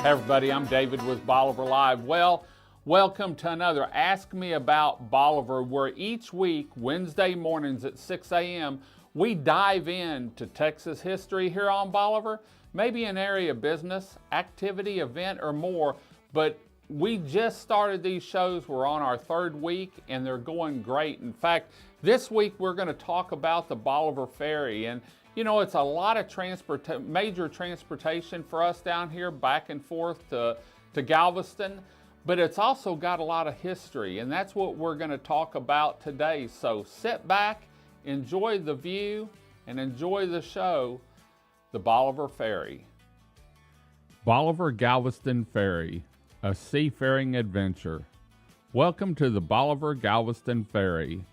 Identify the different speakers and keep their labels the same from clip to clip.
Speaker 1: Hey everybody, I'm David with Bolivar Live. Well, welcome to another Ask Me About Bolivar, where each week, Wednesday mornings at 6 a.m., we dive into Texas history here on Bolivar, maybe an area of business, activity, event, or more, but we just started these shows. We're on our third week, and they're going great. In fact, this week we're going to talk about the Bolivar Ferry, and you know, it's a lot of major transportation for us down here, back and forth to Galveston, but it's also got a lot of history, and that's what we're going to talk about today. So sit back, enjoy the view, and enjoy the show, the Bolivar Ferry. Bolivar Galveston Ferry, a seafaring adventure. Welcome to the Bolivar Galveston Ferry,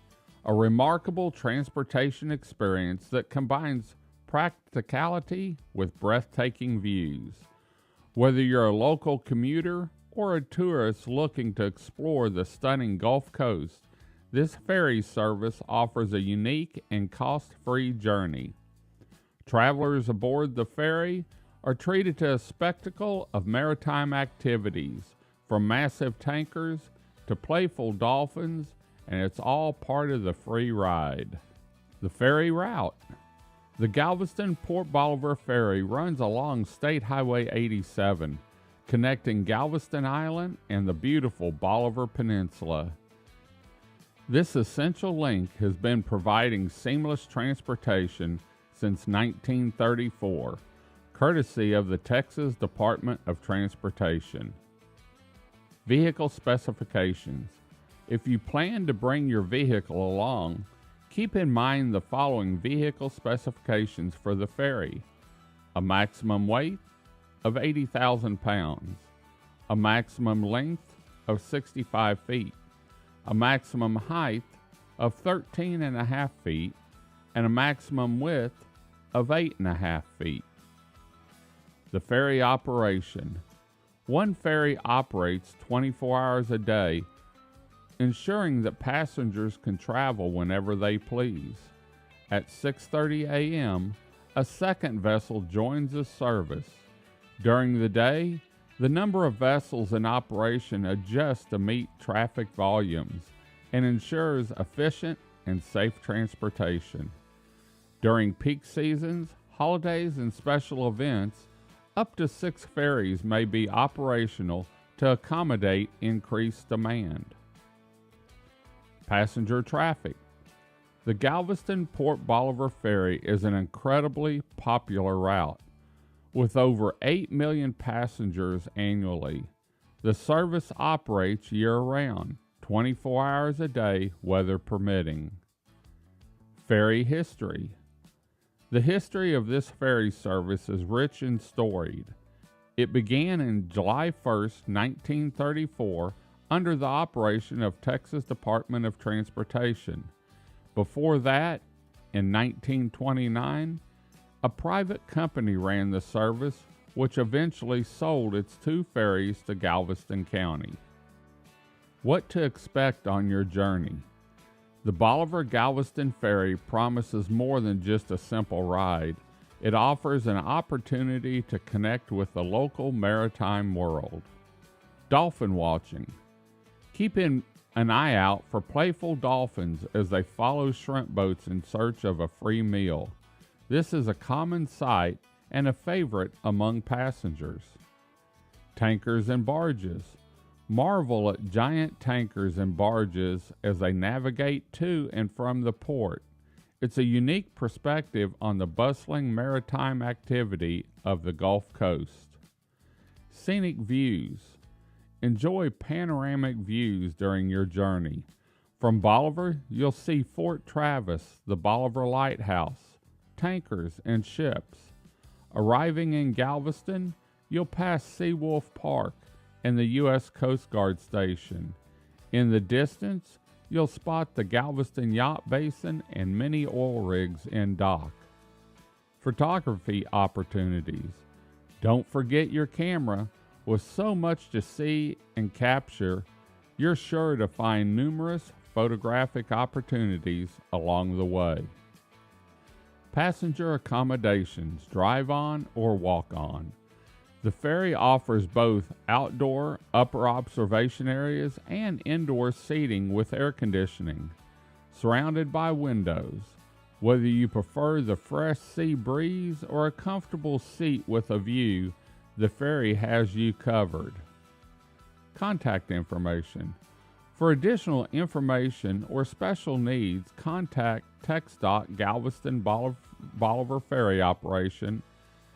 Speaker 1: a remarkable transportation experience that combines practicality with breathtaking views. Whether you're a local commuter or a tourist looking to explore the stunning Gulf Coast, this ferry service offers a unique and cost-free journey. Travelers aboard the ferry are treated to a spectacle of maritime activities, from massive tankers to playful dolphins, and it's all part of the free ride. The ferry route. The Galveston-Port Bolivar Ferry runs along State Highway 87, connecting Galveston Island and the beautiful Bolivar Peninsula. This essential link has been providing seamless transportation since 1934, courtesy of the Texas Department of Transportation. Vehicle specifications. If you plan to bring your vehicle along, keep in mind the following vehicle specifications for the ferry: a maximum weight of 80,000 pounds, a maximum length of 65 feet, a maximum height of 13.5 feet, and a maximum width of 8.5 feet. The ferry operation. One ferry operates 24 hours a day, ensuring that passengers can travel whenever they please. At 6:30 a.m., a second vessel joins the service. During the day, the number of vessels in operation adjusts to meet traffic volumes and ensures efficient and safe transportation. During peak seasons, holidays, and special events, up to 6 ferries may be operational to accommodate increased demand. Passenger traffic. The Galveston-Port Bolivar Ferry is an incredibly popular route. With over 8 million passengers annually, the service operates year-round, 24 hours a day, weather permitting. Ferry history. The history of this ferry service is rich and storied. It began in July 1st, 1934, under the operation of Texas Department of Transportation. Before that, in 1929, a private company ran the service, which eventually sold its 2 ferries to Galveston County. What to expect on your journey? The Bolivar Galveston Ferry promises more than just a simple ride. It offers an opportunity to connect with the local maritime world. Dolphin watching. Keep an eye out for playful dolphins as they follow shrimp boats in search of a free meal. This is a common sight and a favorite among passengers. Tankers and barges. Marvel at giant tankers and barges as they navigate to and from the port. It's a unique perspective on the bustling maritime activity of the Gulf Coast. Scenic views. Enjoy panoramic views during your journey. From Bolivar, you'll see Fort Travis, the Bolivar Lighthouse, tankers, and ships. Arriving in Galveston, you'll pass Seawolf Park and the U.S. Coast Guard Station. In the distance, you'll spot the Galveston Yacht Basin and many oil rigs in dock. Photography opportunities. Don't forget your camera. With so much to see and capture, you're sure to find numerous photographic opportunities along the way. Passenger accommodations, drive on or walk on. The ferry offers both outdoor upper observation areas and indoor seating with air conditioning, surrounded by windows. Whether you prefer the fresh sea breeze or a comfortable seat with a view, the ferry has you covered. Contact information. For additional information or special needs, contact TxDOT Galveston Bolivar Ferry Operation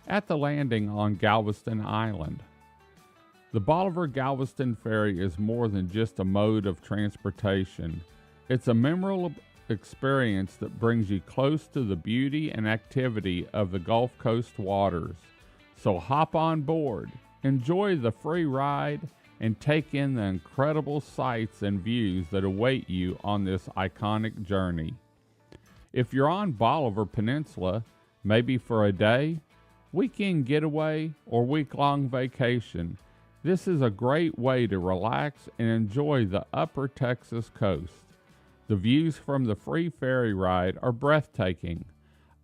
Speaker 1: at the landing on Galveston Island. The Bolivar Galveston Ferry is more than just a mode of transportation. It's a memorable experience that brings you close to the beauty and activity of the Gulf Coast waters. So hop on board, enjoy the free ride, and take in the incredible sights and views that await you on this iconic journey. If you're on Bolivar Peninsula, maybe for a day, weekend getaway, or week-long vacation, this is a great way to relax and enjoy the upper Texas coast. The views from the free ferry ride are breathtaking.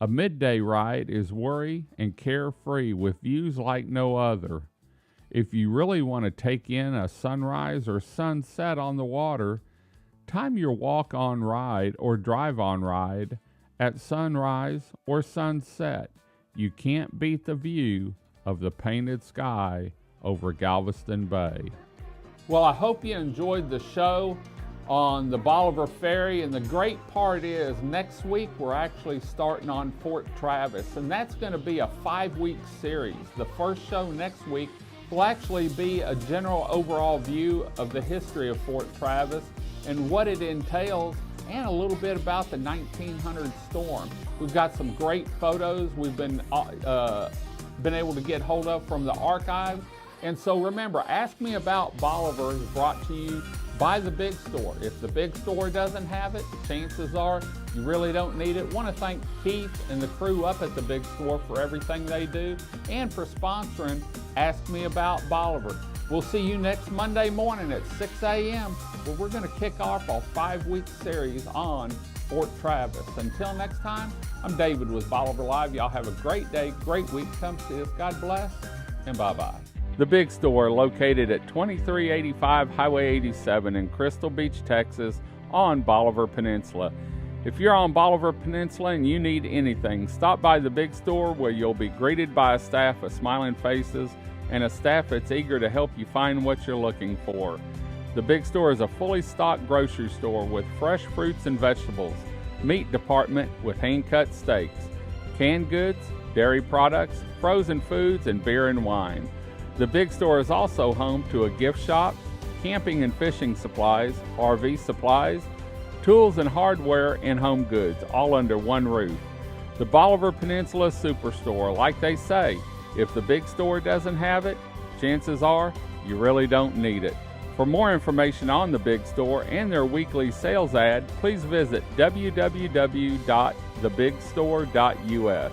Speaker 1: A midday ride is worry and carefree with views like no other. If you really want to take in a sunrise or sunset on the water, time your walk-on ride or drive-on ride at sunrise or sunset. You can't beat the view of the painted sky over Galveston Bay. Well, I hope you enjoyed the show on the Bolivar Ferry, and the great part is next week we're actually starting on Fort Travis, and that's going to be a 5-week series. The first show next week will actually be a general overall view of the history of Fort Travis and what it entails, and a little bit about the 1900 storm. We've got some great photos we've been able to get hold of from the archives. And so remember, Ask Me About Bolivar is brought to you by the Big Store. If the Big Store doesn't have it, chances are you really don't need it. I want to thank Keith and the crew up at the Big Store for everything they do and for sponsoring Ask Me About Bolivar. We'll see you next Monday morning at 6 a.m. where we're going to kick off our 5-week series on Fort Travis. Until next time, I'm David with Bolivar Live. Y'all have a great day, great week. Come see us. God bless, and bye-bye. The Big Store, located at 2385 Highway 87 in Crystal Beach, Texas, on Bolivar Peninsula. If you're on Bolivar Peninsula and you need anything, stop by the Big Store where you'll be greeted by a staff of smiling faces and a staff that's eager to help you find what you're looking for. The Big Store is a fully stocked grocery store with fresh fruits and vegetables, meat department with hand-cut steaks, canned goods, dairy products, frozen foods, and beer and wine. The Big Store is also home to a gift shop, camping and fishing supplies, RV supplies, tools and hardware, and home goods, all under one roof. The Bolivar Peninsula Superstore, like they say, if the Big Store doesn't have it, chances are you really don't need it. For more information on the Big Store and their weekly sales ad, please visit www.thebigstore.us.